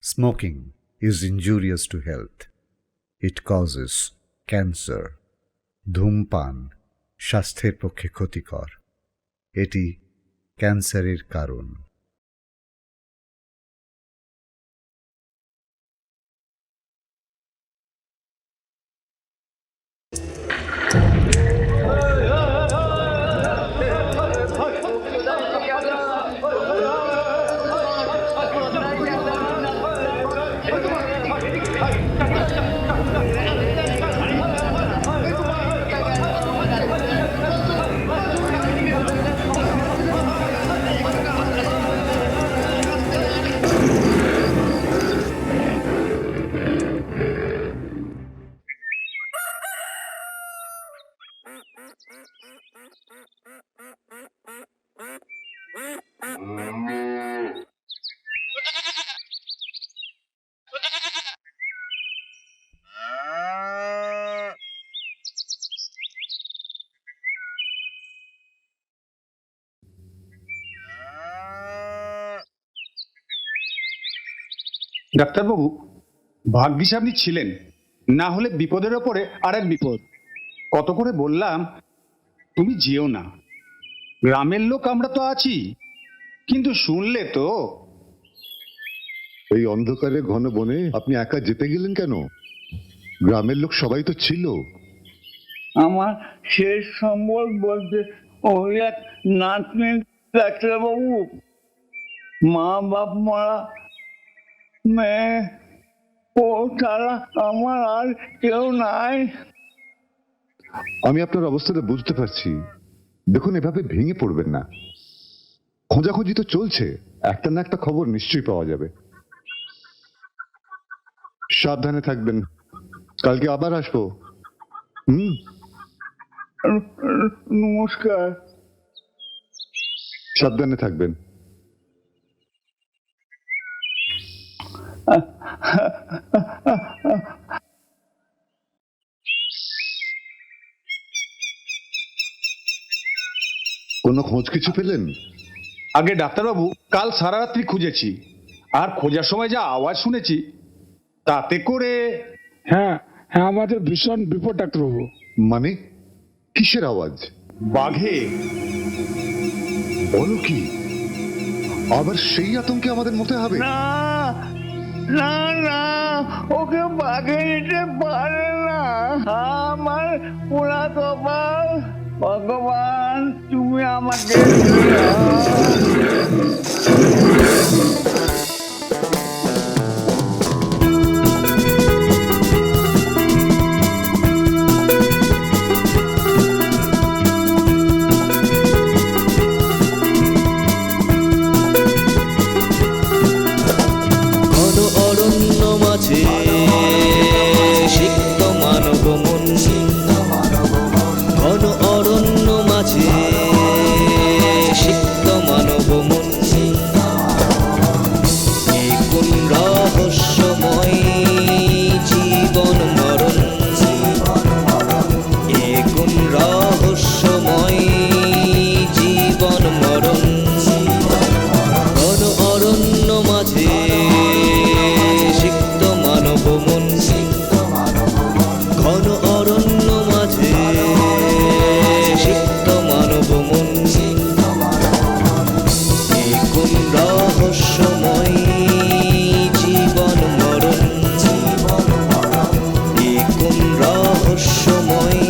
Smoking is injurious to health. It causes cancer. ধূমপান স্বাস্থ্যের পক্ষে ক্ষতিকর। এটি ক্যান্সারের কারণ। ডাক্তারবাবু, ভাগ্যিস আপনি ছিলেন, না হলে বিপদের ওপরে আরেক বিপদ। কত করে বললাম তুমি যেও না, গ্রামের লোক আমরা তো আছি, কিন্তু শুনলে তো। এই অন্ধকারে ঘন বনে আপনি একা যেতে গেলেন কেন? গ্রামের লোক সবাই তো ছিল। আমার শেষ সম্বল বলতে ওই এক নাতনি ডাক্তারবাবু, মা বাপ মারা মেয়ে, ও ছাড়া আমার আর কেউ নাই। আমি আপনার অবস্থাটা বুঝতে পারছি। দেখুন, এভাবে ভেঙে পড়বেন না। খোঁজাখুঁজি তো চলছে, একটা না একটা খবর নিশ্চয়ই পাওয়া যাবে। সাবধানে থাকবেন, কালকে আবার আসবো। নমস্কার। সাবধানে থাকবেন। কোনো খোঁজ কিছু পেলেন? আগে ডাক্তারবাবু, কাল সারা রাত্রি খুঁজেছি, আর খোঁজার সময় যা আওয়াজ শুনেছি তাতে করে। হ্যাঁ হ্যাঁ, আমাদের ভীষণ বিপদ ডাক্তারবাবু। মানে কিসের আওয়াজ? বাঘে। বলো কি? আবার সেই আতঙ্কে আমাদের মতে হবে? না না না, ওকে বাগে নিতে পারে না। আমার পোড়া কপাল, ভগবান তুমি আমাকে সিক্ত মানব মন, ঘন অরণ্য মাঝে সিক্ত মানব মন। এ কোন রহস্যময় জীবন মরণ, এ কোন রহস্যময় জীবন মরণ। ঘন অরণ্য মাঝে সিক্ত মানব মন, ঘন অরণ্য মাঝে সিক্ত মানব মন। এ কোন রহস্যময় জীবন মরণ, এ কোন রহস্যময়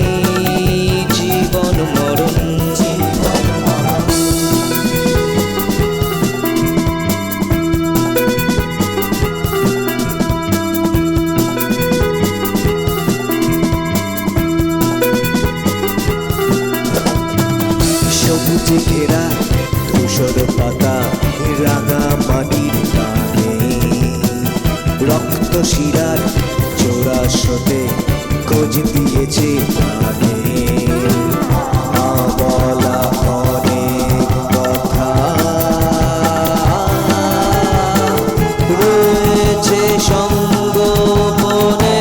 জীবন মরণ। সবুজে ঘেরা ধূসর পাতা, রাঙা মাটির কানে, রক্ত শিরার জোড়াশতে খোঁজ দিয়েছে প্রাণে। না বলা অনেক কথা রয়েছে সঙ্গোপনে।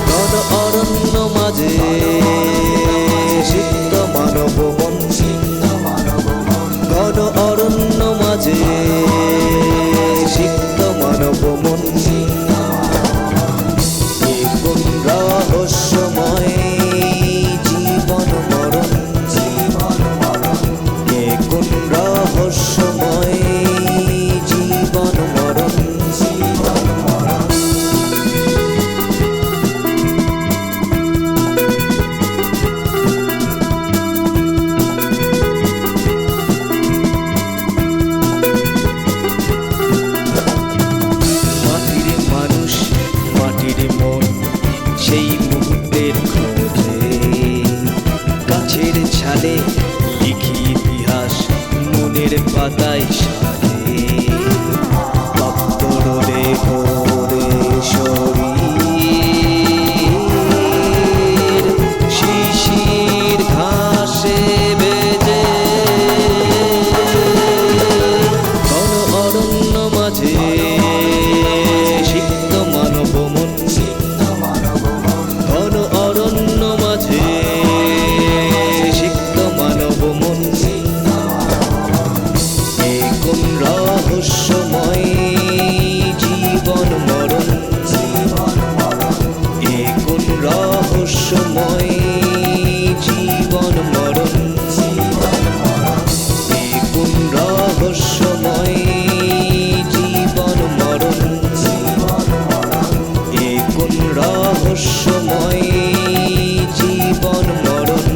ঘন অরণ্য মাঝে সিক্ত মানব মন, ঘন অরণ্য মাঝে রহস্যময় জীবন মরণ এ কোন রহস্যময় জীবন মরণ এ কোন রহস্যময় জীবন মরণ এ কোন রহস্যময় জীবন মরণ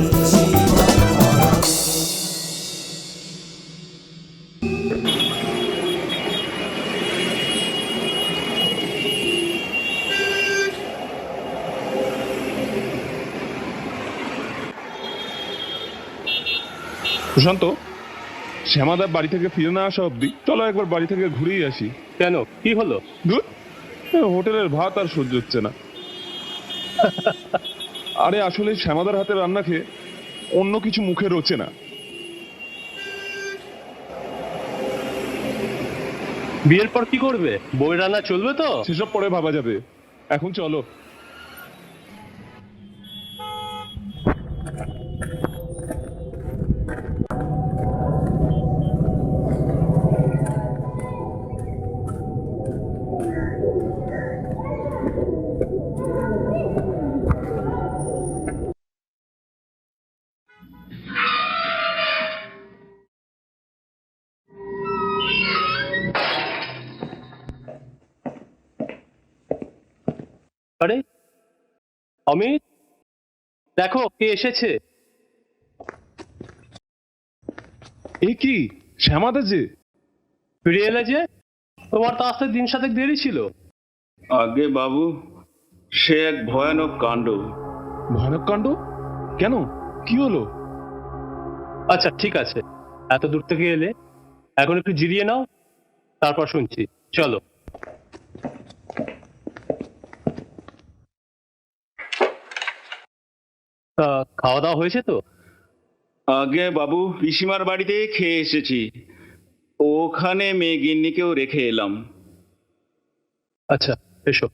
প্রশান্ত, শ্যামাদার বাড়ি থেকে ফিরে না আসা অবধি চলো একবার বাড়ি থেকে ঘুরেই আসি। কেন, কি হলো? ধুর, হোটেলের ভাত আর সহ্য হচ্ছে না। আরে আসলে শ্যামাদার হাতে রান্না খেয়ে অন্য কিছু মুখে রোচে না। বিয়ের পর কি করবে? বই রান্না চলবে তো? সেসব পরে ভাবা যাবে, এখন চলো। আরে অমিত, দেখো কে এসেছে। এ কি, শ্যামাদা যে? ফিরে এলে যে? তোমার তো আসতে দিন সাতেক দেরি ছিল। আগে বাবু, সে এক ভয়ানক কাণ্ড। ভয়ানক কাণ্ড? কেন, কি হলো? আচ্ছা ঠিক আছে, এত দূর থেকে এলে, এখন একটু জিরিয়ে নাও, তারপর শুনছি। চলো। খাওয়া দাওয়া হয়েছে তো? আগে বাবু, পিসিমার বাড়িতে খেয়ে এসেছি, ওখানে মেয়ে গিন্নিকেও রেখে এলাম। আচ্ছা এসো।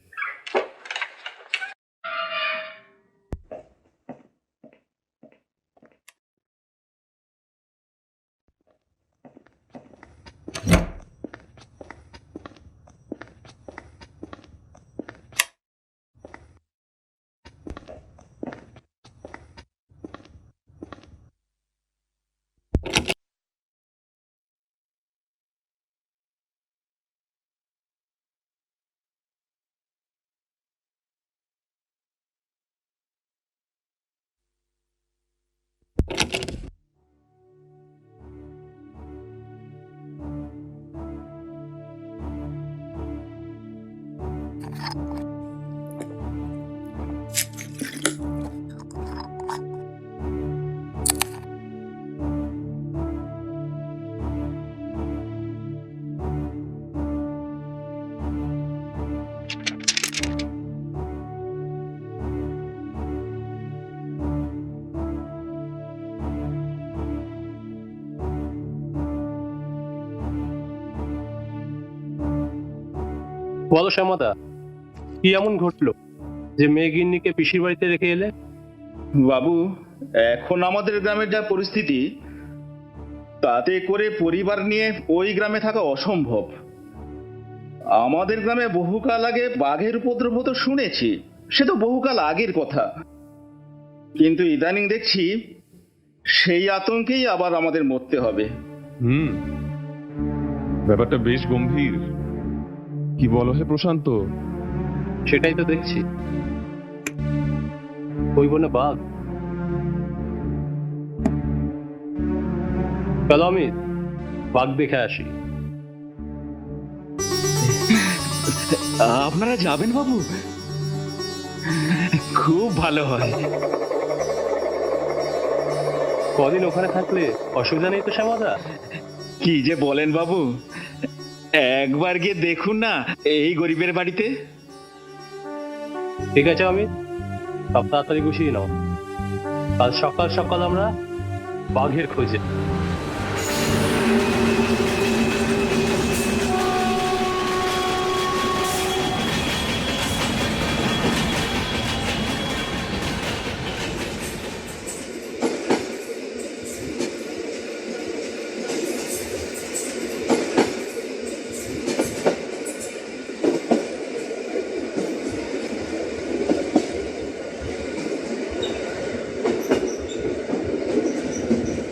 বলো শ্যামাদা, কি এমন ঘটলো যে মেয়ে গিন্নিকে পিসির বাড়িতে রেখে এলে? বাবু, এখন আমাদের গ্রামের যা পরিস্থিতি, তাতে করে পরিবার নিয়ে ওই গ্রামে থাকা অসম্ভব। আমাদের গ্রামে বহুকাল আগে বাঘের উপদ্রব তো শুনেছি, সে তো বহুকাল আগের কথা, কিন্তু ইদানিং দেখছি সেই আতঙ্কেই আবার আমাদের মরতে হবে। ব্যাপারটা বেশ গম্ভীর। কি বলো হে প্রশান্ত? সেটাই তো দেখছি, ওই বনে বাঘ। চলো অমিত, বাঘ দেখে আসি। আপনারা যাবেন বাবু? খুব ভালো হয়। কদিন ওখানে থাকলে অসুবিধা নেই তো শ্যামাদা? কি যে বলেন বাবু, একবার গিয়ে দেখুন না এই গরিবের বাড়িতে। ঠিক আছে অমিত, সব তাড়াতাড়ি গুছিয়ে নাও, কাল সকাল সকাল আমরা বাঘের খোঁজে।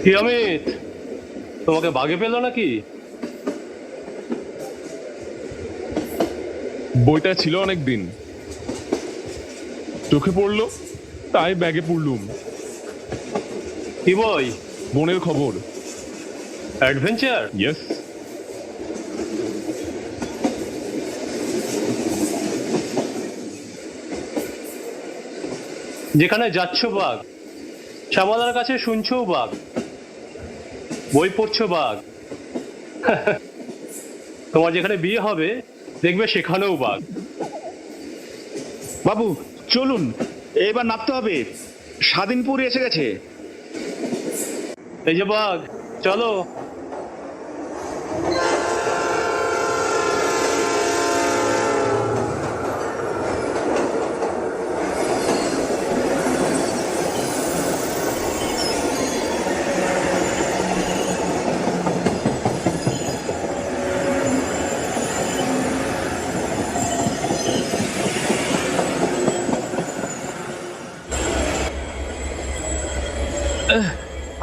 কি অমিত, তোমাকে বাগে পেলো নাকি? বইটা ছিল অনেক দিন, চোখে পড়লো তাই ব্যাগে পুরলুম। কি বই? বনের খবর। অ্যাডভেঞ্চার? ইয়েস। যেখানে যাচ্ছ বাঘ, শ্যামলার কাছে শুনছো বাঘ, বই পড়ছো বাঘ, তোমার যেখানে বিয়ে হবে দেখবে সেখানেও বাঘ। বাবু চলুন, এবার নামতে হবে, স্বাধীনপুর এসে গেছে। এই যে বাঘ, চলো।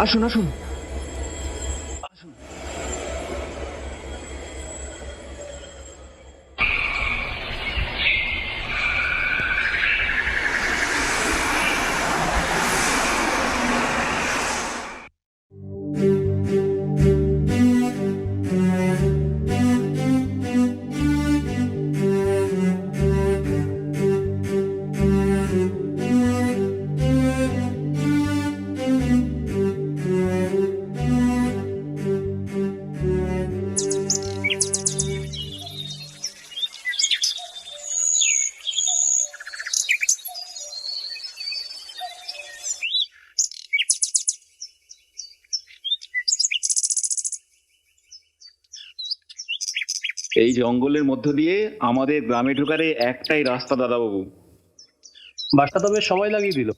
আসুন আসুন। এই জঙ্গলের মধ্য দিয়ে আমাদের গ্রামে ঢোকার এই একটাই রাস্তা দাদাবাবু। বাসটা তো বেশ সময় লাগিয়ে দিল।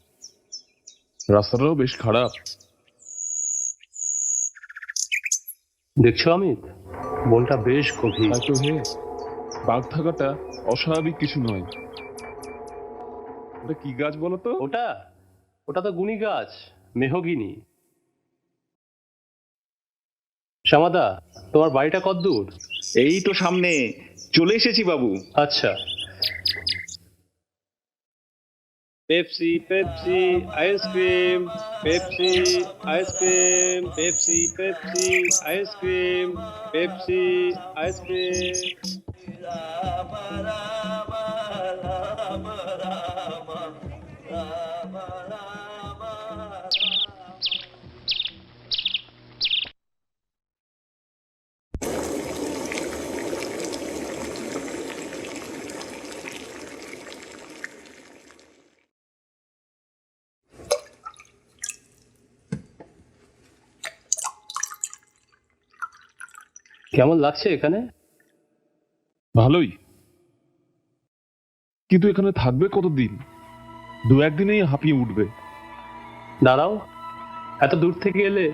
রাস্তাটাও বেশ খারাপ। দেখছো অমিত, বনটা বেশ গভীর। তাই তো হে, বাঘ থাকাটা অস্বাভাবিক কিছু নয়। ওটা কি গাছ বলো তো? ওটা ওটা তো গুণী গাছ, মেহগিনি। শ্যামাদা, তোমার বাড়িটা কতদূর? এই তো সামনে, চলে এসেছি বাবু। আচ্ছা। Pepsi Pepsi ice cream, Pepsi ice cream, Pepsi Pepsi ice cream, Pepsi ice cream. কেমন লাগছে এখানে? ভালোই, কিন্তু এখানে থাকবে কতদিন? দু একদিনেই হাঁপিয়ে উঠবে। দাঁড়াও, এত দূর থেকে এলে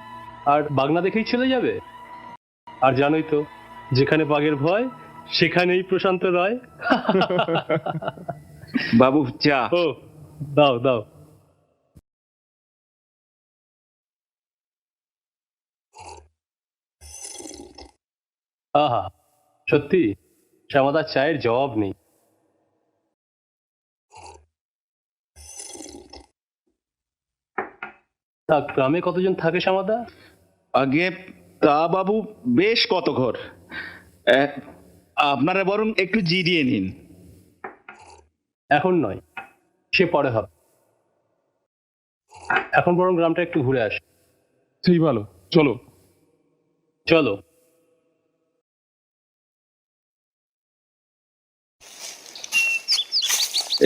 আর বাঘ না দেখেই চলে যাবে? আর জানোই তো, যেখানে বাঘের ভয় সেখানেই প্রশান্ত রয়। বাবু চা। ও, দাও দাও। আহা, সত্যি শ্যামাদার চায়ের জবাব নেই। তা গ্রামে কতজন থাকে শ্যামাদা? আগে তা বাবু বেশ কত ঘর। আপনারা বরং একটু জিরিয়ে নিন। এখন নয়, সে পরে হবে। এখন বরং গ্রামটা একটু ঘুরে আসে। সেই ভালো, চলো। চলো।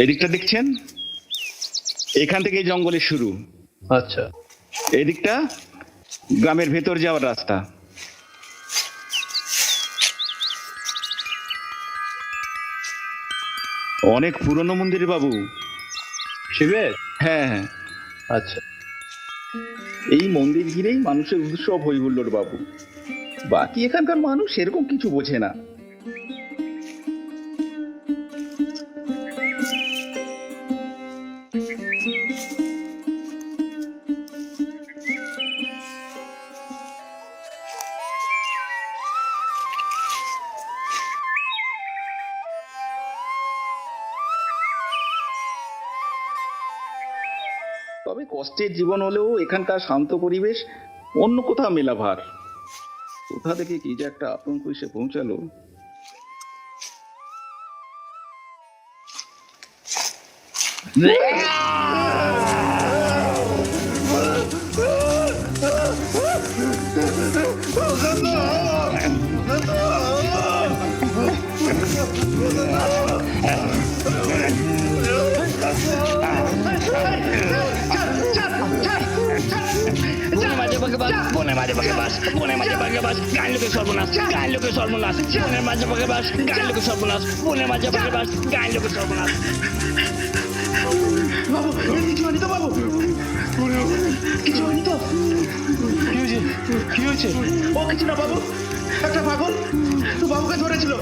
এদিকটা দেখছেন, এখান থেকে জঙ্গলের শুরু। আচ্ছা। এদিকটা গ্রামের ভেতর যাওয়ার রাস্তা। অনেক পুরনো মন্দির বাবু। শিবের? হ্যাঁ হ্যাঁ, আচ্ছা। এই মন্দির ঘিরেই মানুষের উৎসব হই হুল্লোড় বাবু। বাকি এখানকার মানুষ সেরকম কিছু বোঝে না। তবে কষ্টের জীবন হলেও এখানকার শান্ত পরিবেশ অন্য কোথাও মেলা ভার। কোথা থেকে কি যে একটা আতঙ্ক এসে পৌঁছালো। বনের মাঝে পাখে বাস, বনের মাঝে পাখে বাস, গান লোকে সর্বনাশ, গান লোকে সর্বনাশ, বনের মাঝে পাখে বাস, গান লোকে সর্বনাশ, বনের মাঝে পাখে বাস, গান লোকে সর্বনাশ। বাবু কিছু হয়নি তো? বাবু কিছু হয়নি তো? কি হয়েছে? কি হয়েছে? ও কিছু না বাবু, একটা পাগল তো বাবুকে ধরেছিল।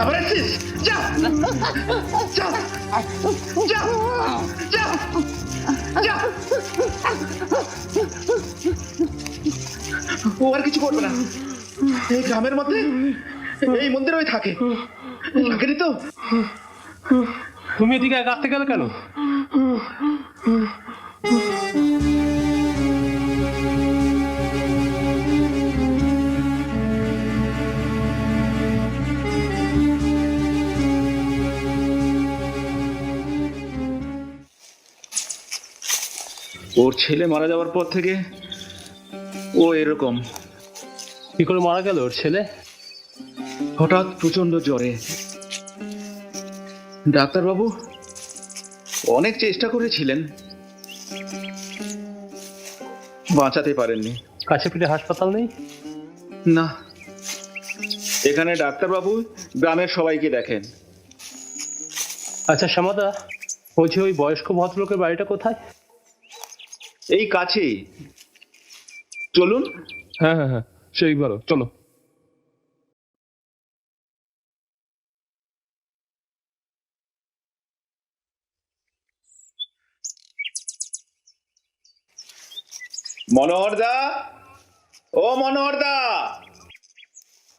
আবার আসছিস? যা যা যা যা যা। ও আর কিছু করবে না। এই গ্রামের মধ্যে এই মন্দিরে ওই থাকে, থাকেনি তো? তুমি এদিকে আসতে গেলে কেন? ওর ছেলে মারা যাওয়ার পর থেকে ও এরকম। কি করে মারা গেল ওর ছেলে? হঠাৎ প্রচন্ড জ্বরে। ডাক্তারবাবু অনেক চেষ্টা করেছিলেন, বাঁচাতে পারেননি। কাছে পিঠে হাসপাতাল নেই? না, এখানে ডাক্তারবাবু গ্রামের সবাইকে দেখেন। আচ্ছা শ্যামাদা, বলছি ওই বয়স্ক ভদ্রলোকের বাড়িটা কোথায়? এই কাছেই, চলুন। হ্যাঁ হ্যাঁ হ্যাঁ, সেই ভালো, চলো। মনোহরদা, ও মনোহরদা,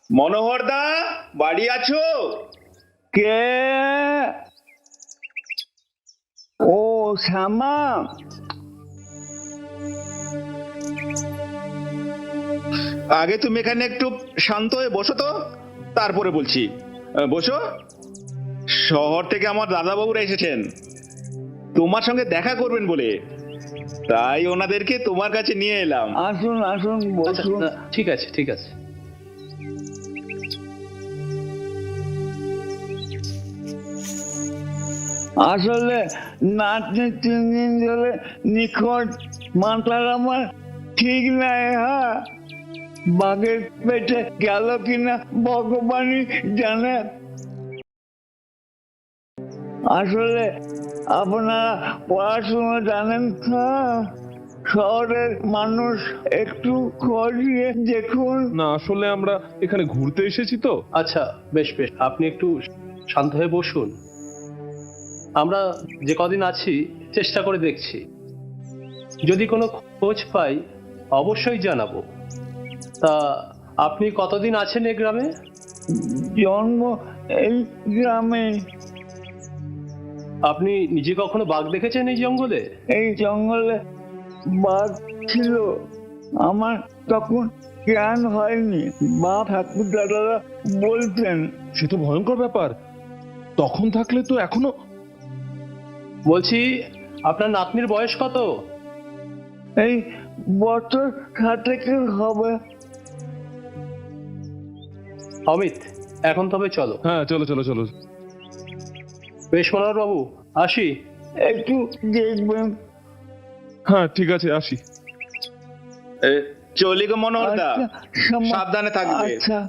মনোহরদা বাড়ি আছো? কে? ও শ্যামা, আগে তুমি এখানে একটু শান্ত হয়ে বসো তো, তারপরে বলছি। বসো। শহর থেকে আমার দাদাবাবুরা এসেছেন তোমার সঙ্গে দেখা করবেন বলে, তাই ওনাদেরকে তোমার কাছে নিয়ে এলাম। আসুন আসুন, আচ্ছা, বসুন। না, ঠিক আছে ঠিক আছে। আসলে নাতনি 3 দিন ধরে নিখোঁজ, মাথার আমার ঠিক নাই। হ্যাঁ, বাঘের পেটে গেল কিনা ভগবানই জানে। আসলে আপনারা পড়াশোনা জানেন। হ্যাঁ, শহরের মানুষ একটু খোঁজ নিয়ে দেখুন। না, আসলে আমরা এখানে ঘুরতে এসেছি তো। আচ্ছা বেশ বেশ, আপনি একটু শান্ত হয়ে বসুন। আমরা যে কদিন আছি চেষ্টা করে দেখছি, যদি কোনো খোঁজ পাই অবশ্যই জানাবো। তা আপনি কতদিন আছেন এই গ্রামে? জন্ম এই গ্রামে। আপনি নিজে কখনো বাঘ দেখেছেন এই জঙ্গলে? এই জঙ্গলে বাঘ ছিল, আমার তখন জ্ঞান হয়নি। বা ঠাকুর দাদারা বলতেন। সে তো ভয়ঙ্কর ব্যাপার। তখন থাকলে তো এখনো। বলছি আপনার নাতনির বয়স কত? এই বছর 60 হবে। অমিত, এখন তবে চলো। হ্যাঁ, চলো চলো চলো। বেশ মনোহর বাবু, আসি। একটু দেখবেন। হ্যাঁ ঠিক আছে, আসি। চলি গো মনোহরদা, আচ্ছা, শ্যামা। সাবধানে থাকবে। আচ্ছা।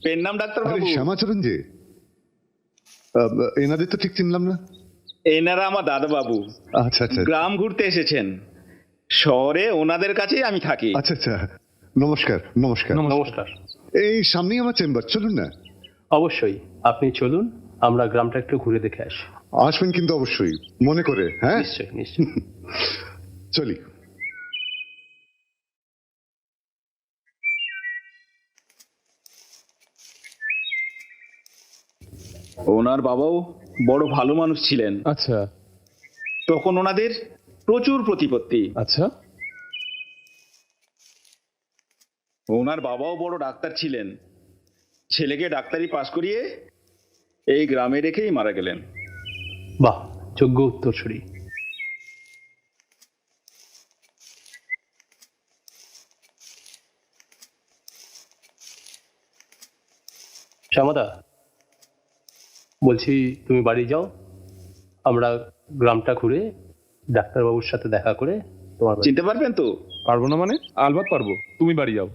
পেন নাম ডাক্তারবাবু? আরে শ্যামাচরণ যে, এনাদের তো ঠিক চিনলাম না। এনারা আমার দাদাবাবু, আচ্ছা আচ্ছা গ্রাম ঘুরতে এসেছেন। শহরে ওনাদের কাছেই আমি থাকি। আচ্ছা আচ্ছা, নমস্কার নমস্কার। নমস্কার। এই সামনেই আমার চেম্বার, চলুন না। অবশ্যই, আপনি চলুন, আমরা গ্রামটা একটু ঘুরে দেখে আসি। আসবেন কিন্তু অবশ্যই, মনে করে, হ্যাঁ? নিশ্চয়ই নিশ্চয়ই। চলি। ওনার বাবাও বড় ভালো মানুষ ছিলেন। আচ্ছা তখন ওনাদের প্রচুর প্রতিপত্তি। আচ্ছা। ওনার বাবাও বড় ডাক্তার ছিলেন। ছেলেকে ডাক্তারি পাশ করিয়ে এই গ্রামে রেখেই মারা গেলেন। বাহ, যোগ্য উত্তরসূরি। শ্যামাদা, বলছি তুমি বাড়ি যাও, আমরা গ্রামটা ঘুরে ডাক্তারবাবুর সাথে দেখা করে তোমার চিনতে পারবেন তো? পারবো না মানে? আলবাত পারবো, তুমি বাড়ি যাও।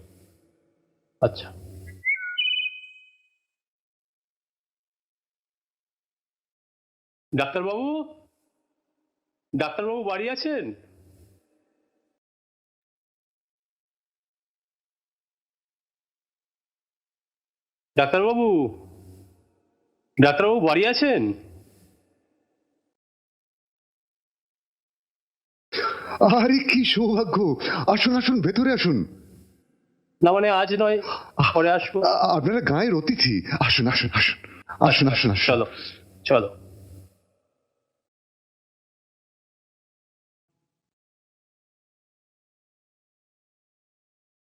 আচ্ছা। ডাক্তারবাবু, ডাক্তারবাবু বাড়ি আছেন? ডাক্তারবাবু, ডাক্তারবাবু বাড়ি আছেন? আরে কি সৌভাগ্য! আসুন আসুন, ভেতরে আসুন। না মানে আজ নয়, পরে আসবো। আপনারা গায়ের অতিথি, আসুন আসুন আসুন আসুন আসুন আসুন। চলো চলো।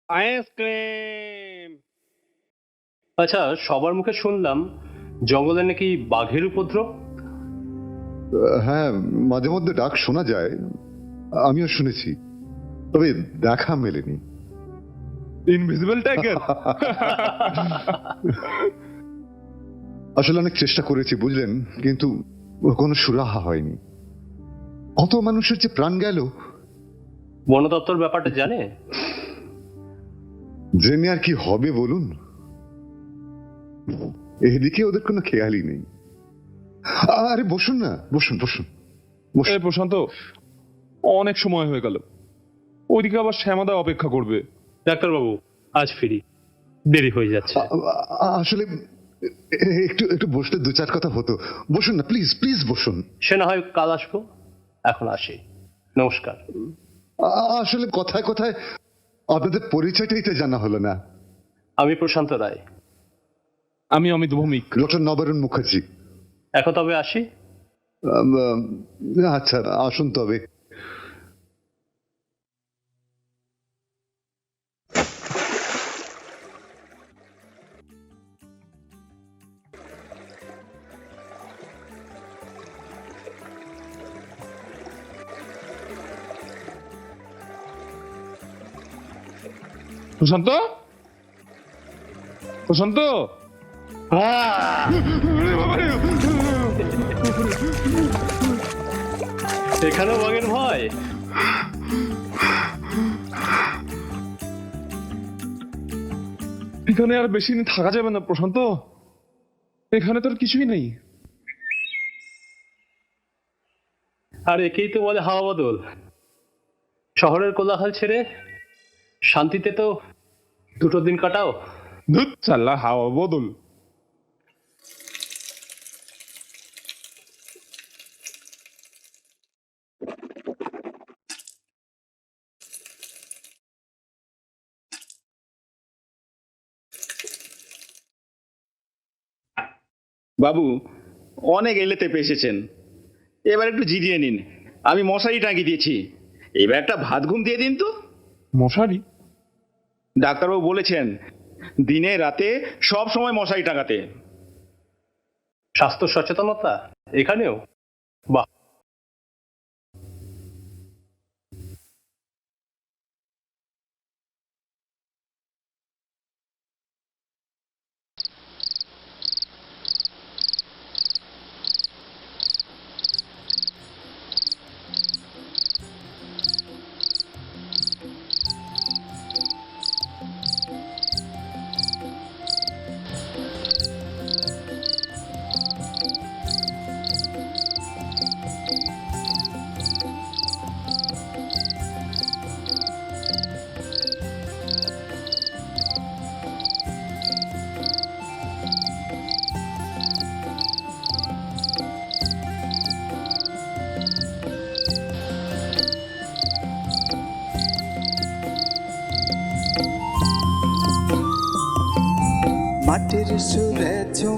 আইসক্রিম। আচ্ছা, সবার মুখে শুনলাম জঙ্গলে নাকি বাঘের উপদ্রব। হ্যাঁ, মাঝে মধ্যে ডাক শোনা যায়, আমিও শুনেছি, তবে দেখা মেলেনি। Invisible tiger. আসলে অনেক চেষ্টা করেছি বুঝলেন, কিন্তু কোনো সুরাহা হয়নি। কত মানুষের যে প্রাণ গেল। বন দপ্তর ব্যাপারটা জানে? জেনে আর কি হবে বলুন, এদিকে ওদের কোনো খেয়ালই নেই। আরে বসুন না, বসুন বসুন বসুন। এই প্রশান্ত, অনেক সময় হয়ে গেল, ওইদিকে আবার শ্যামাদা অপেক্ষা করবে। ডাক্তারবাবু, আজ ফিরি, দেরি হয়ে যাচ্ছে। আসলে একটু একটু বসলে দু চার কথা হতো। বসুন না প্লিজ, প্লিজ বসুন। সে না হয় কাল আসবো, এখন আসি, নমস্কার। আসলে কথায় কথায় আপনাদের পরিচয়টাই তো জানা হলো না। আমি প্রশান্ত রায়। আমি অমিত ভৌমিক। ডক্টর নবরুণ মুখার্জি। এখন তবে আসি। আচ্ছা, আসুন তবে। প্রশান্ত, প্রশান্ত। এখানেও বাঘের ভয়? এখানে আর বেশি দিন থাকা যাবে না প্রশান্ত, এখানে তোর কিছুই নেই। আর একেই তো বলে হাওয়া বদল। শহরের কোলাহল ছেড়ে শান্তিতে তো দুটো দিন কাটাও। ধুৎ চাল্লা, হাওয়া বদল। বাবু, অনেক এলেতে পেয়েছেন, এবার একটু জিরিয়ে নিন। আমি মশারি টাঙিয়ে দিয়েছি, এবার একটা ভাত ঘুম দিয়ে দিন তো। মশারি? ডাক্তারবাবু বলেছেন দিনে রাতে সব সময় মশারি টাঙাতে। স্বাস্থ্য সচেতনতা এখানেও? বাহ।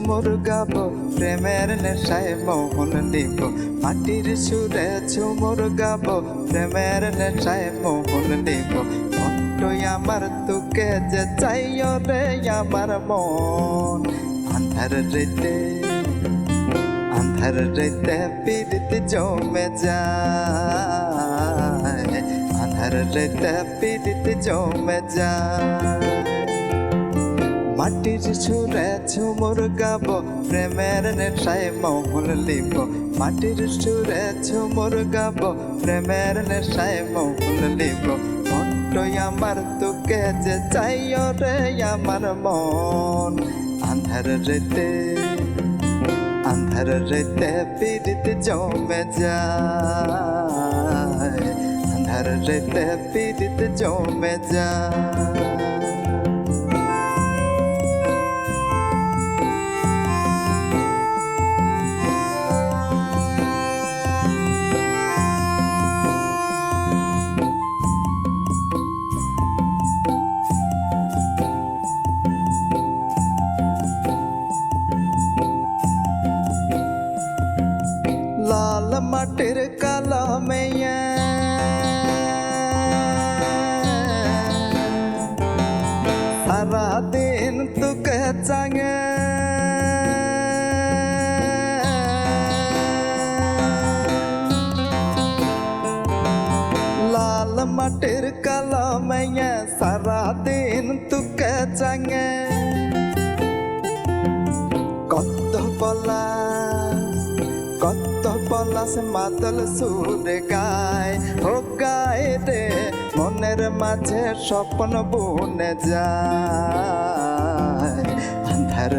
ঝুমুর গাব প্রেমের নেশায় মোহন নিব মাটির সুরে ঝুমুর গাব প্রেমের নেশায় মোহন নিব মনটাই আমার তোকে যে চাইও রে আমার মন আন্ধার রাতে পিড়িতে জমে যায় আন্ধার রাতে পিড়িতে জমে যায় মাটির সুরে ঝুমুর গাব প্রেমের নেশায় মোহন লিব মাটির সুরে ঝুমুর গাব প্রেমের নেশায় মোহন লিব মনটাই আমার তোকে যে চাইও রে আমার মন আন্ধার রাতে পিড়িতে জমে যায় আন্ধার রাতে পিড়িতে জমে যায় লাল মাটির কালামে সারা দিন তোকে চাঙে লাল মাটির কালামে সারা দিন তোকে চাঙে কত পলাশ মাদল সুরে গায় ও গায় রে মনের মাঝে স্বপ্ন বুনে যায় আন্ধার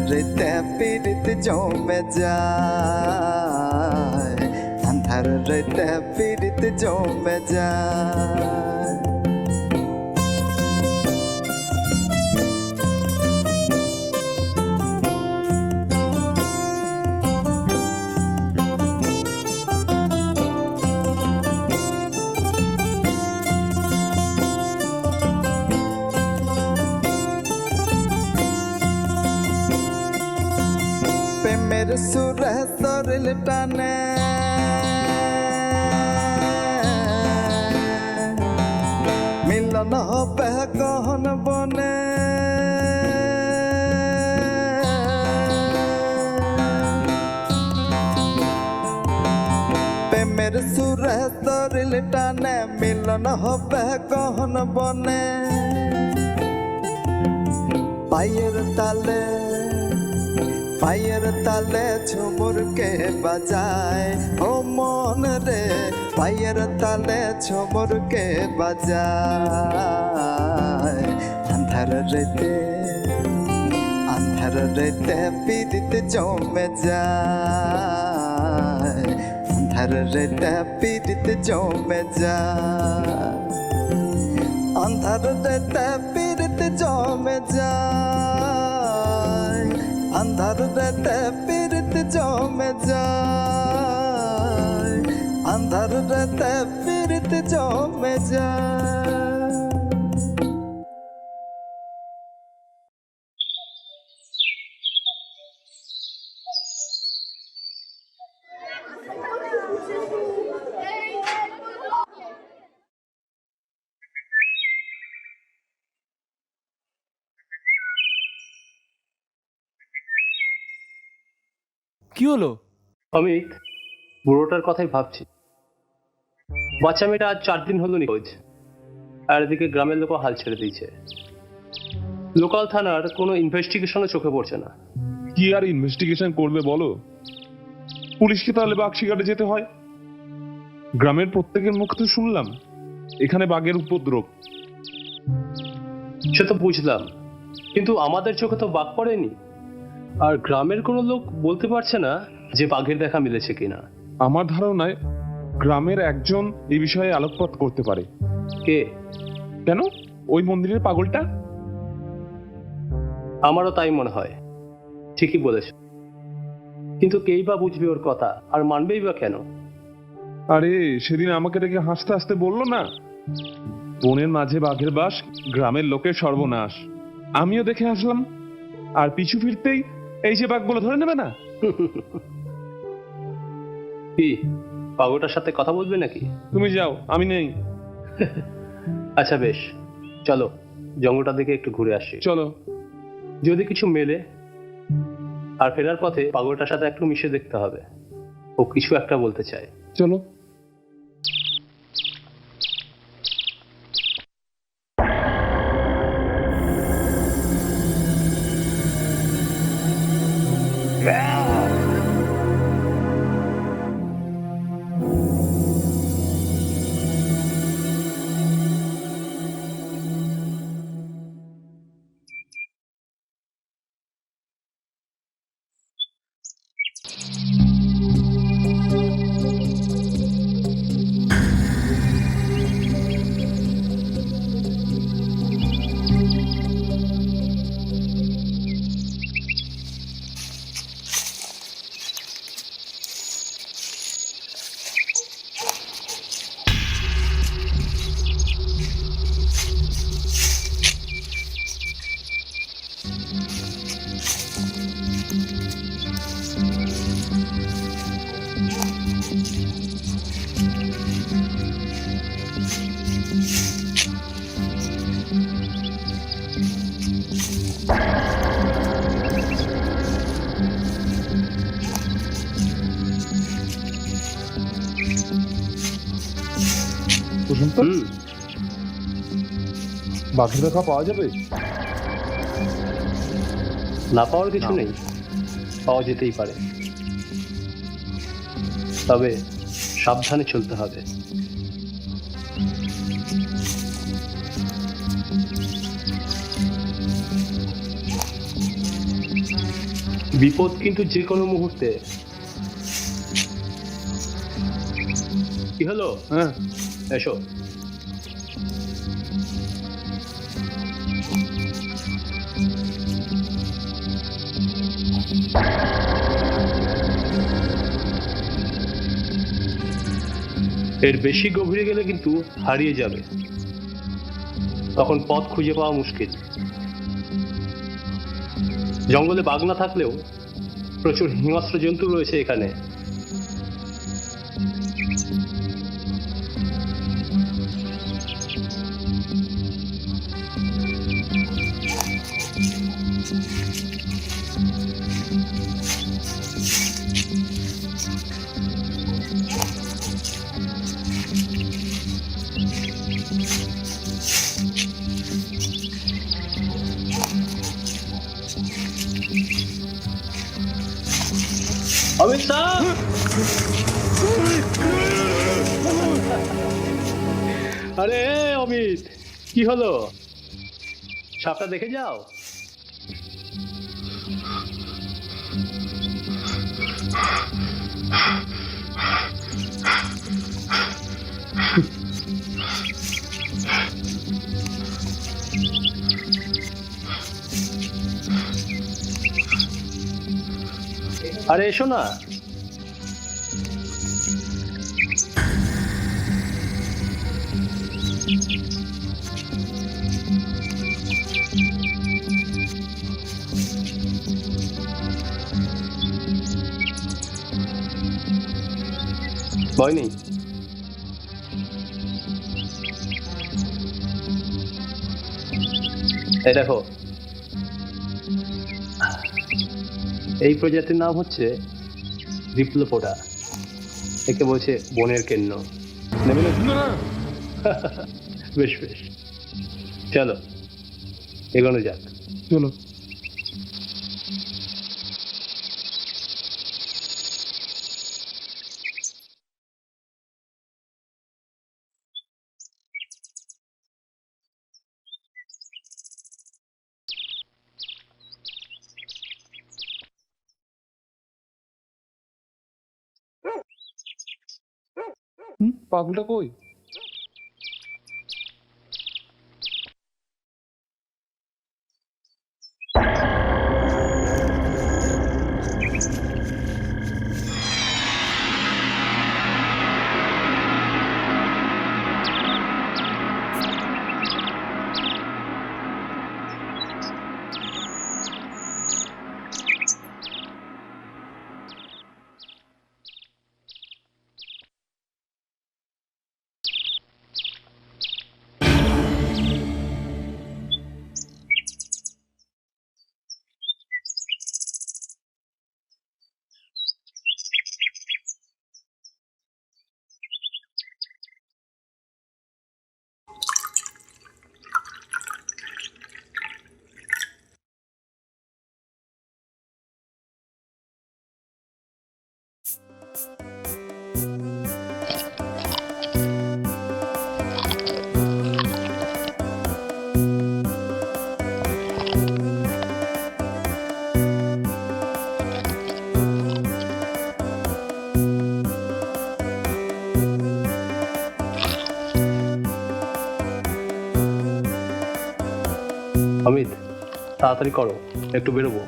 রাতে পিড়িতে জমে যায় আন্ধার রাতে পিড়িতে জমে যায় প্রেমের সুরে শরীর টানে মিলন হবে গহন বনে প্রেমের সুরে শরীর টানে মিলন হবে গহন বনে পায়ের তালে ঝুমুরকে বাজায় ও মন রে পায়ের তালে ঝুমুরকে বাজায় আন্ধার রাতে পিড়িতে জমে যায় আন্ধার রাতে পিড়িতে জমে যায় আন্ধার রাতে পিড়িতে জমে যায় আন্ধার রাতে পিড়িতে জমে যায় আন্ধার রাতে পিড়িতে জমে যায় কি হলো? অমিত, বুড়োটার কথাই ভাবছি। বাচ্চা মেয়েটা আজ 4 দিন হলো নিখোঁজ, আর এদিকে গ্রামের লোক হাল ছেড়ে দিয়েছে। লোকাল থানার কোনো ইনভেস্টিগেশনও চোখে পড়ছে না। কি আর ইনভেস্টিগেশন করবে বলো? পুলিশকে তাহলে বাঘ শিকারে যেতে হয়। গ্রামের প্রত্যেকের মুখ তো শুনলাম এখানে বাঘের উপদ্রব। সে তো বুঝলাম, কিন্তু আমাদের চোখে তো বাঘ পড়েনি, আর গ্রামের কোনো লোক বলতে পারছে না যে বাঘের দেখা মিলেছে কিনা। আমার ধারণায় গ্রামের একজন এই বিষয়ে আলোকপাত করতে পারে। কে? কেন, ওই মন্দিরের পাগলটা। আমারও তাই মনে হয়। ঠিকই বলেছ, কিন্তু কেই বা বুঝবে ওর কথা, আর মানবেই বা কেন? আরে সেদিন আমাকে দেখে হাসতে হাসতে বললো না, বনের মাঝে বাঘের বাস, গ্রামের লোকের সর্বনাশ। আমিও দেখে আসলাম, আর পিছু ফিরতেই এই যে বাঘগুলো ধরে নেবে না? কি পাগলটার সাথে কথা বলবে নাকি? তুমি যাও, আমি নেই। আচ্ছা বেশ, চলো জঙ্গলটা দিকে একটু ঘুরে আসি। চলো। যদি কিছু মেলে, আর ফেরার পথে পাগলটার সাথে একটু মিশে দেখতে হবে, ও কিছু একটা বলতে চায়। চলো। বাঘের দেখা পাওয়া যাবে? না পাওয়ার কিছু নেই, পাওয়া যেতেই পারে, তবে সাবধানে চলতে হবে। বিপদ কিন্তু যে কোনো মুহূর্তে। কি হলো? হ্যাঁ, এসো। এর বেশি গভীরে গেলে কিন্তু হারিয়ে যাবে, তখন পথ খুঁজে পাওয়া মুশকিল। জঙ্গলে বাঘ না থাকলেও প্রচুর হিংস্র জন্তু রয়েছে এখানে। অমিত শাহ! আরে অমিত, কি হলো? সাপটা দেখে যাও। আরে এসো না। ভয় নেই। এই দেখো, এই প্রজাতির নাম হচ্ছে ডিপ্লোপোডা। একে বলছে বনের কেন্ন। নেবে না? বেশ বেশ, চলো এগোনো যাক। চলো। পাগলটা কই? অমিত, তাড়াতাড়ি করো, একটু বেরোবো।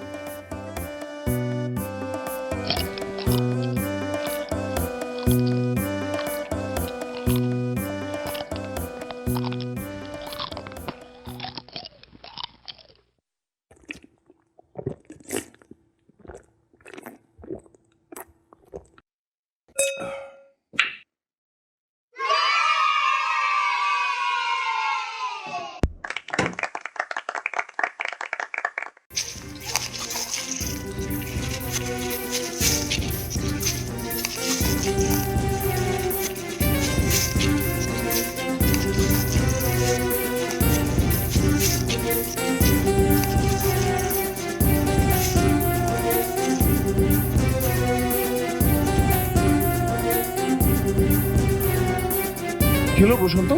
কি হলো প্রশান্ত?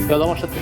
চলো আমার সাথে।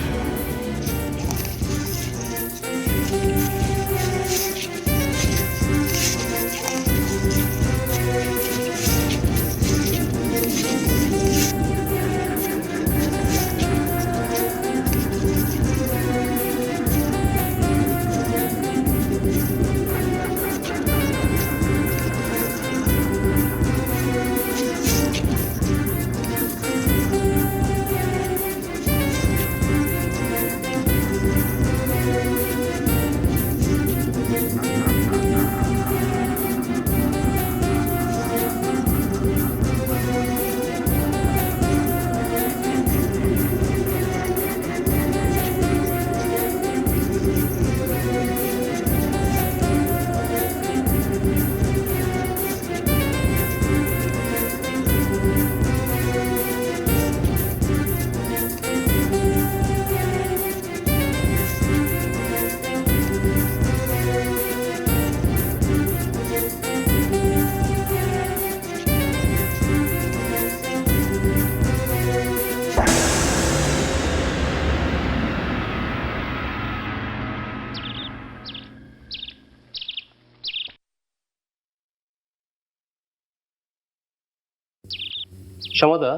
শ্যামাদা,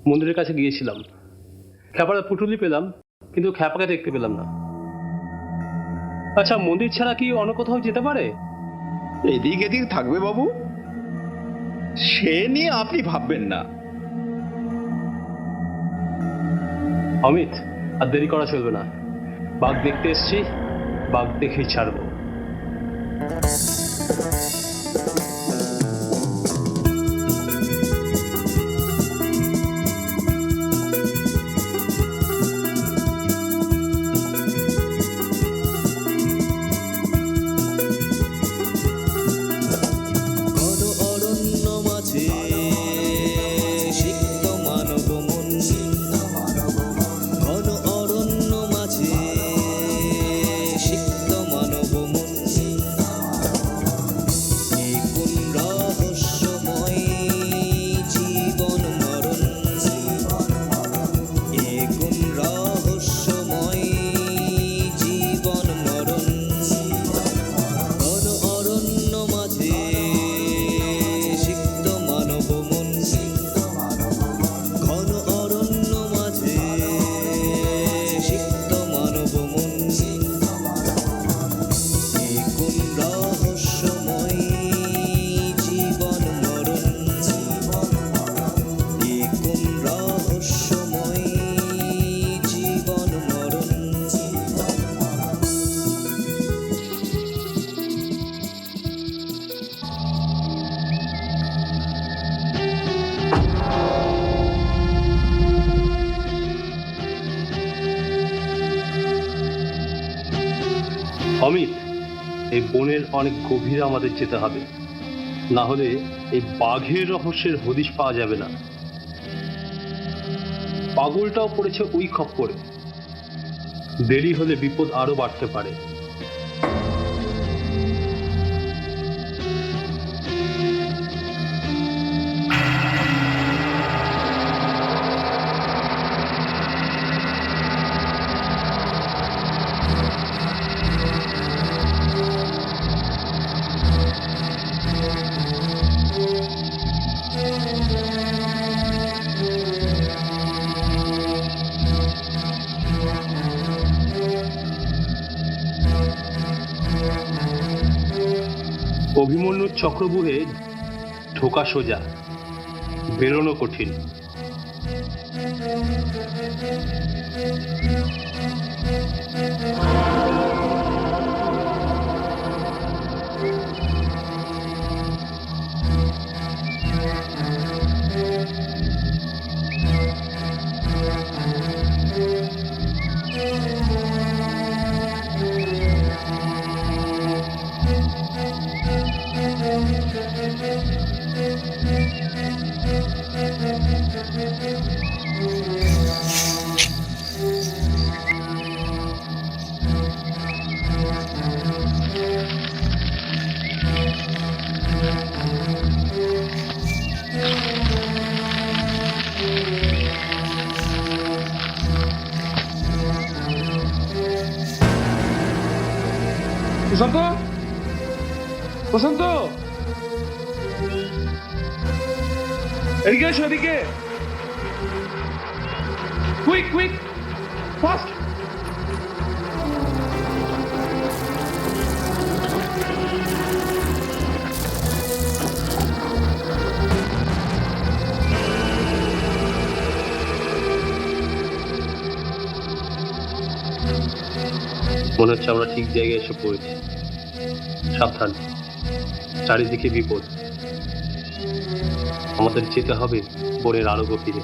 মন্দিরের কাছে গিয়েছিলাম, খ্যাপাটা পুটুলি পেলাম, কিন্তু খ্যাপাকে দেখতে পেলাম না। আচ্ছা, মন্দির ছাড়া কি অন্য কোথাও যেতে পারে? এদিক এদিক থাকবে বাবু, সে নিয়ে আপনি ভাববেন না। অমিত, আর দেরি করা চলবে না। বাঘ দেখতে এসছি, বাঘ দেখেই ছাড়বো। ঘন অরণ্য মাঝে সিক্ত মানব মন, ঘন অরণ্য মাঝে সিক্ত মানব মন, এ কোন রহস্যময় জীবন মরণ, এ কোন রহস্যময় জীবন মরণ, ঘন অরণ্য মাঝে সিক্ত মানব মন, ঘন অরণ্য মাঝে সিক্ত মানব মন, এ কোন রহস্যময় জীবন মরণ, এ কোন রহস্যময় জীবন মরণ। অমিত, এই বনের অনেক গভীরে আমাদের যেতে হবে, না হলে এই বাঘের রহস্যের হদিশ পাওয়া যাবে না। পাগলটাও পড়েছে ওই খপ্পরে, দেরি হলে বিপদ আরো বাড়তে পারে। অভিমন্যুর চক্রবুহে ঢোকা সোজা, বেরোনো কঠিন। প্রশান্ত, প্রশান্ত, এদিকে এসো, এদিকে। Quick quick, fast. মনে হচ্ছে আমরা ঠিক জায়গায় এসে পড়েছি। সাবধান, চারিদিকে বিপদ। আমাদের যেতে হবে বনের আরো গভীরে।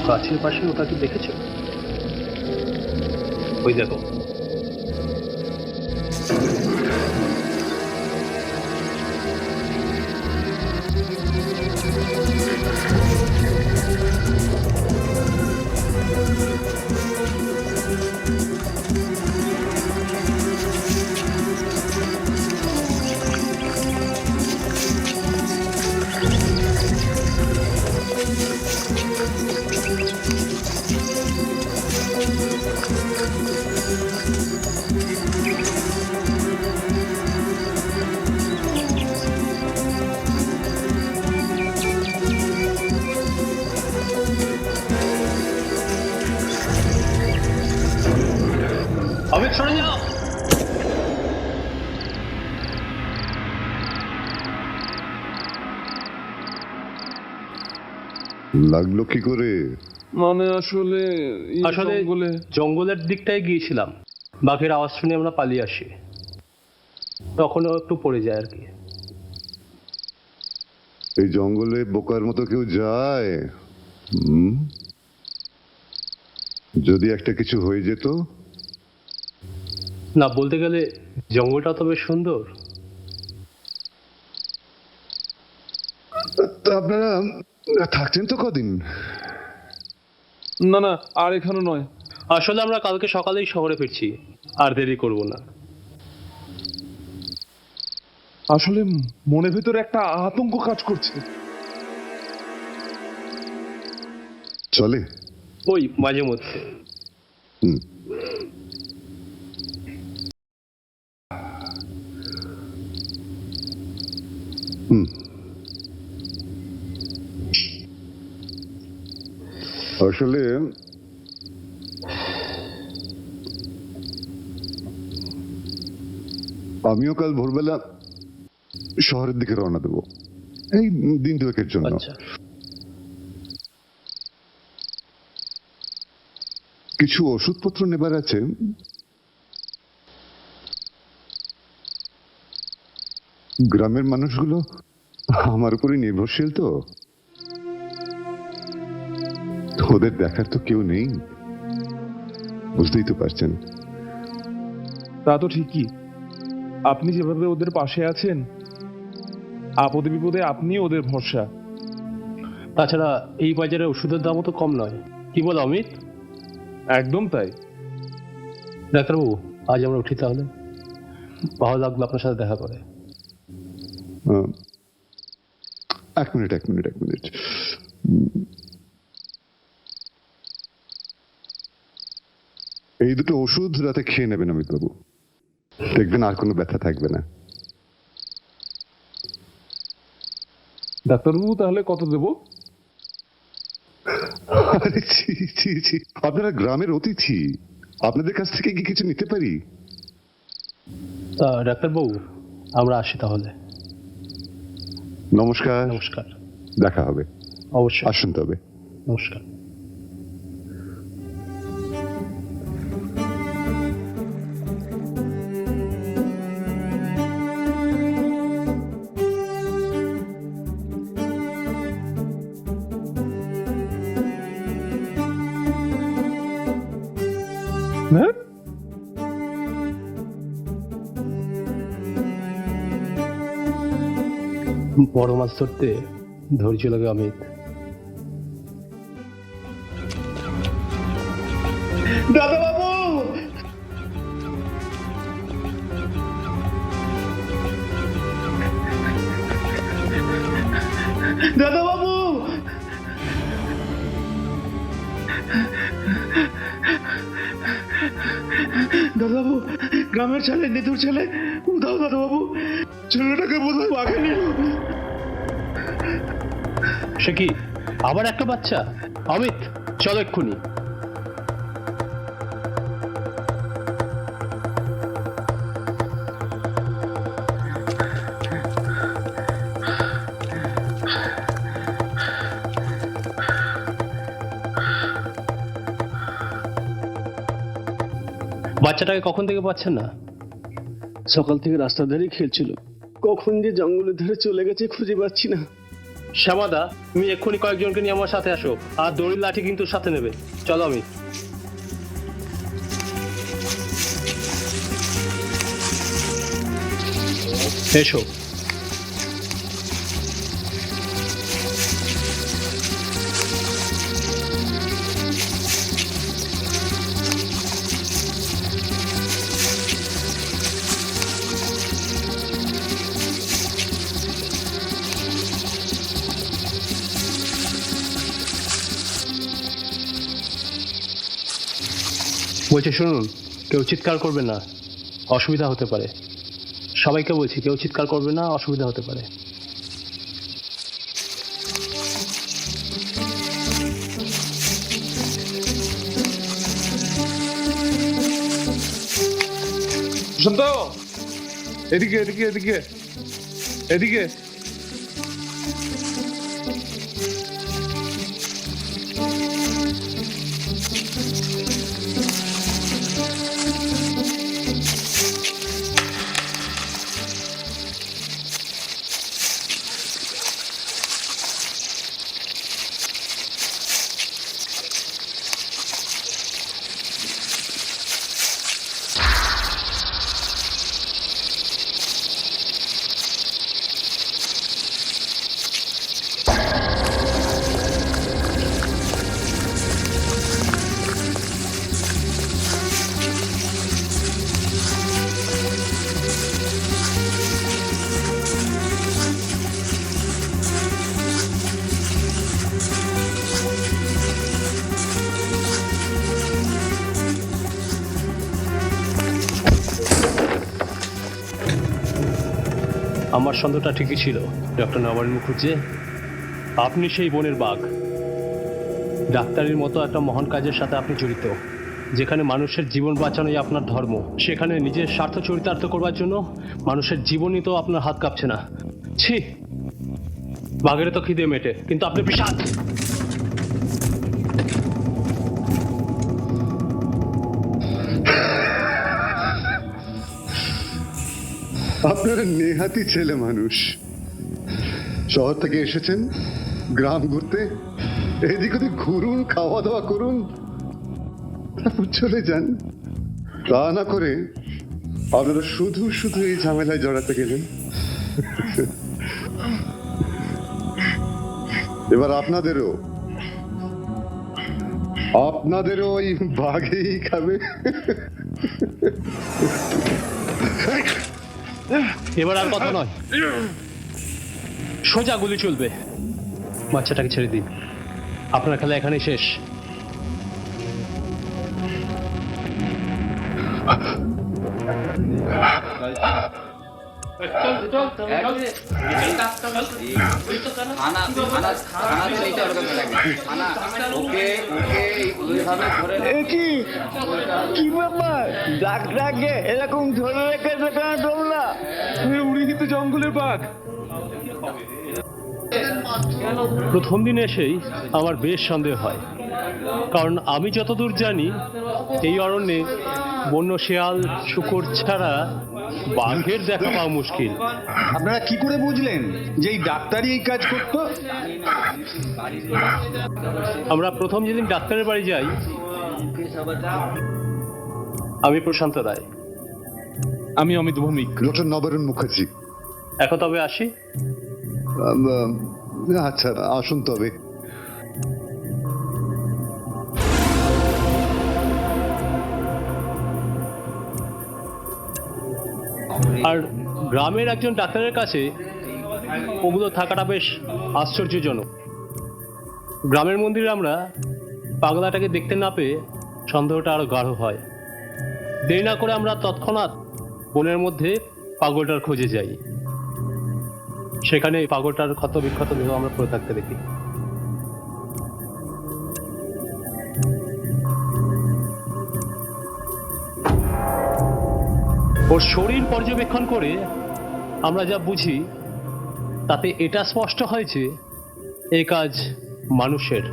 গাছের পাশে ওটা কি দেখেছো? ওই দেখো। অমিত, সরে যাও। লাগলো কি করে? মানে আসলে আসলে জঙ্গলের দিকটায় গিয়েছিলাম, বাঘের আওয়াজ শুনে আমরা পালিয়ে আসি, তখনও একটু পড়ে যায় আর কি। এই জঙ্গলে বোকার মতো কেউ যায়? যদি একটা কিছু হয়ে যেত? না, বলতে গেলে জঙ্গলটা তো বেশ সুন্দর। তা আপনারা থাকছেন তো কদিন? না না, আর এখানে নয়। আসলে আমরা কালকে সকালেই শহরে ফিরছি, আর দেরি করব না। আসলে মনের ভেতরে একটা আতঙ্ক কাজ করছে। চলে ওই মাঝে মধ্যে। আসলে আমিও কাল ভোরবেলা শহরের দিকে রওনা দেবো, এই দিন দুয়েকের জন্য। আচ্ছা, কিছু ওষুধপত্র নেবার আছে। গ্রামের মানুষগুলো আমার উপরে নির্ভরশীল, তো ওদের দেখার তো কেউ নেই, বুঝতেই তো পারছেন। তা তো ঠিকই, আপনি যেভাবে ওদের পাশে আছেন, আপদে বিপদে আপনি ওদের ভরসা। তাছাড়া এই বাজারে ওষুধের দামও তো কম নয়, কি বল অমিত? একদম তাই। ডাক্তারবাবু, আজ আমরা উঠি তাহলে। ভালো লাগলো আপনার সাথে দেখা করে। এক মিনিট। এই দুটো ওষুধ রাতে খেয়ে নেবেন অমিত বাবু, দেখবেন আর কোনো ব্যথা থাকবে না। ডাক্তারবাবু, তাহলে কত দেব? আরে ছি, আপনারা গ্রামের অতিথি, আপনাদের কাছ থেকে কি কিছু নিতে পারি? তা ডাক্তারবাবু, আমরা আসি তাহলে। নমস্কার। নমস্কার। দেখা হবে। অবশ্যই আসুন তবে। নমস্কার। হ্যাঁ, বড় মাছ ধরতে ধৈর্য লাগে অমিত। দাদা বাবু, দাদা বাবু, দাদাবাবু, গ্রামের ছেলে, নেতুর ছেলে, উদাও দাদাবাবু, ছেলেটাকে বোধহয় বাঘে নিল। সে কি আবার একটা বাচ্চা? অমিত, চলো এক্ষুনি। বাচ্চাটাকে কখন থেকে পাচ্ছেন না? সকাল থেকে রাস্তার ধারেই খেলছিল, কখন যে জঙ্গলের ধারে চলে গেছে খুঁজে পাচ্ছি না। শ্যামাদা, তুমি এক্ষুনি কয়েকজনকে নিয়ে আমার সাথে আসো, আর দড়ির লাঠি কিন্তু সাথে নেবে। চলো অমিত। এসো। বলছি শুনুন, কেউ চিৎকার করবে না, অসুবিধা হতে পারে। সবাইকে বলছি, কেউ চিৎকার করবে না, অসুবিধা হতে পারে। সুশান্ত, এদিকে এদিকে এদিকে এদিকে। আমার সন্দেহটা ঠিকই ছিল ডক্টর নবারুণ মুখার্জি। আপনি সেই বনের বাঘ। ডাক্তারের মতো একটা মহান কাজের সাথে আপনি জড়িত, যেখানে মানুষের জীবন বাঁচানোই আপনার ধর্ম, সেখানে নিজের স্বার্থ চরিতার্থ করবার জন্য মানুষের জীবনই তো আপনার হাত কাঁপছে না। ছি, বাঘের তো খিদে মেটে, কিন্তু আপনি পিশাচ। আপনারা নেহাতি ছেলে মানুষ, শহর থেকে এসেছেন গ্রাম ঘুরতে, এদিক ওদিক ঘুরুন, খাওয়া দাওয়া করুন, তারপর চলে যান। তা না করে আপনারা শুধু শুধু এই ঝামেলায় জড়াতে গেলেন। এবার আপনাদেরও ওই বাঘেই খাবে। এবার আর কথা নয়, সোজা গুলি চলবে। বাচ্চাটাকে ছেড়ে দিন, আপনার খেলা এখানেই শেষ। কি ব্যাপার, ডাক্তারকে এরকম ধরে রেখে সেখানে ডোমলা? উড়ি কিন্তু জঙ্গলের বাঘ। প্রথম দিন এসেই আমার বেশ সন্দেহ হয়, কারণ আমি যতদূর জানি এই অরণ্যে বন্য শেয়াল শূকর ছাড়া বাঘের দেখা পাওয়া মুশকিল। আপনারা কি করে বুঝলেন যে এই ডাক্তারই এই কাজ করতো? আমরা প্রথম যেদিন ডাক্তারের বাড়ি যাই, আমি প্রশান্ত রায়। আমি অমিত ভৌমিক। ডক্টর নবারুণ মুখার্জি। এখন তবে আসি। আচ্ছা, আসুন তবে। আর গ্রামের একজন ডাক্তারের কাছে ওগুলো থাকাটা বেশ আশ্চর্যজনক। গ্রামের মন্দিরে আমরা পাগলাটাকে দেখতে না পেয়ে সন্দেহটা আরো গাঢ় হয়। দেরি না করে আমরা তৎক্ষণাৎ বনের মধ্যে পাগলটার খোঁজে যাই। সেখানে পাগলটার ক্ষত বিক্ষত দেহ আমরা পড়ে থাকতে দেখি। ওর শরীর পর্যবেক্ষণ করে আমরা যা বুঝি তাতে এটা স্পষ্ট হয়েছে এই কাজ মানুষের,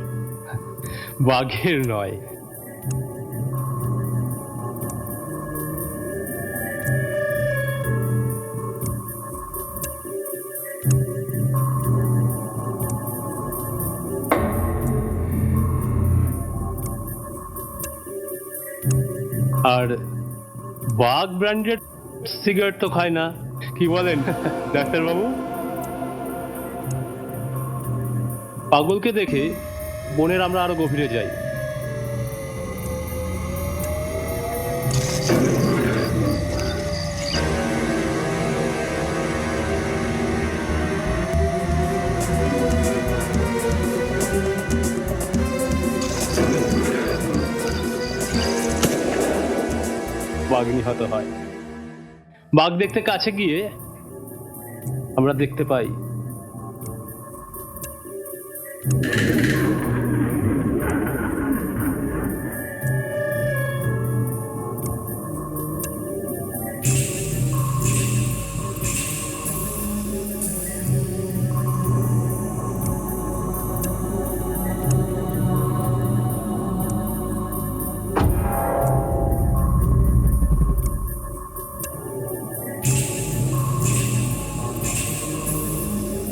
বাঘের নয়। আর বাঘ ব্র্যান্ডেড সিগারেট তো খায় না, কি বলেন ডাক্তারবাবু? পাগলকে দেখে বনের আমরা আরো গভীরে যাই। বাঘ নিহত হয়। বাঘ দেখতে কাছে গিয়ে আমরা দেখতে পাই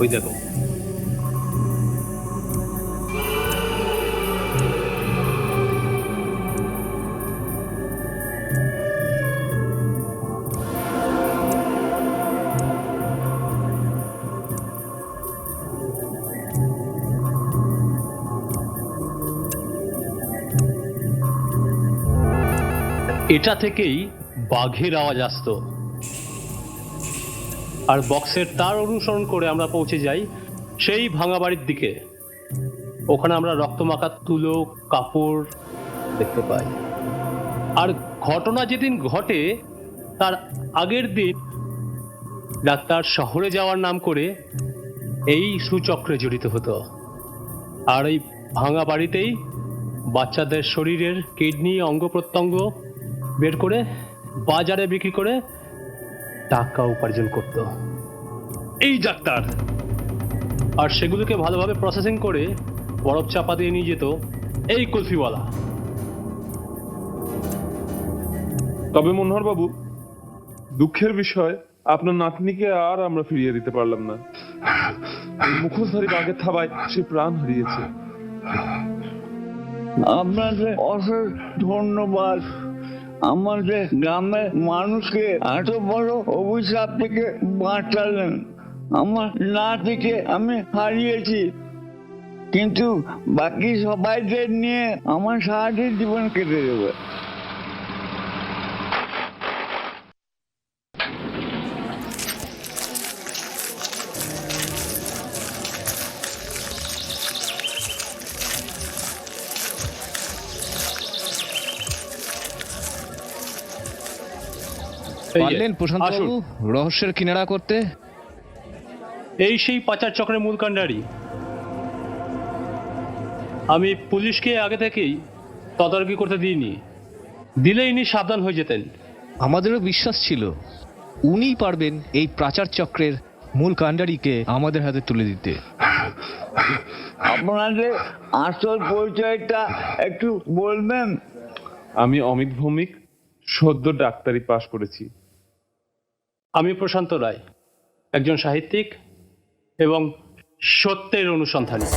ওই দেখো। এটা থেকেই বাঘের আওয়াজ আসতো। আর বক্সের তার অনুসরণ করে আমরা পৌঁছে যাই সেই ভাঙা বাড়ির দিকে। ওখানে আমরা রক্তমাখা তুলো কাপড় দেখতে পাই। আর ঘটনা যেদিন ঘটে তার আগের দিন ডাক্তার শহরে যাওয়ার নাম করে এই সুচক্রে জড়িত হতো, আর এই ভাঙা বাড়িতেই বাচ্চাদের শরীরের কিডনি অঙ্গ প্রত্যঙ্গ বের করে বাজারে বিক্রি করে টাকা উপার্জন করত এই ডাক্তার। আর সেগুলোকে ভালোভাবে প্রসেসিং করে বরফ চাপা দিয়ে নিয়ে যেত এই কুলফিওয়ালা। তবে মনোহর বাবু, দুঃখের বিষয় আপনার নাতনিকে আর আমরা ফিরিয়ে দিতে পারলাম না। এই মুখোশধারী বাঘের থাবায় সে প্রাণ হারিয়েছে। আপনাদের অশেষ ধন্যবাদ, আমাদের গ্রামের মানুষকে এত বড় অভিশাপ থেকে বাঁচালেন। আমার নাতিকে আমি হারিয়েছি, কিন্তু বাকি সবাইদের নিয়ে আমার সারাটি জীবন কেটে যাবে। পারলেন প্রশান্ত বাবু রহস্যের কিনারা করতে? এই সেই পাচার চক্রের মূল কাণ্ডারি। আমি পুলিশকে আগে থেকেই তদারকি করতে দিইনি, দিলে ইনি সাবধান হয়ে যেতেন। আমাদেরও বিশ্বাস ছিল উনিই পারবেন এই পাচার চক্রের মূল কাণ্ডারিকে আমাদের হাতে তুলে দিতে। আপনাদের আসল পরিচয়টা একটু বলবেন? আমি অমিত ভৌমিক, সদ্য ডাক্তারি পাশ করেছি। আমি প্রশান্ত রায়, একজন সাহিত্যিক এবং সত্যের অনুসন্ধানী।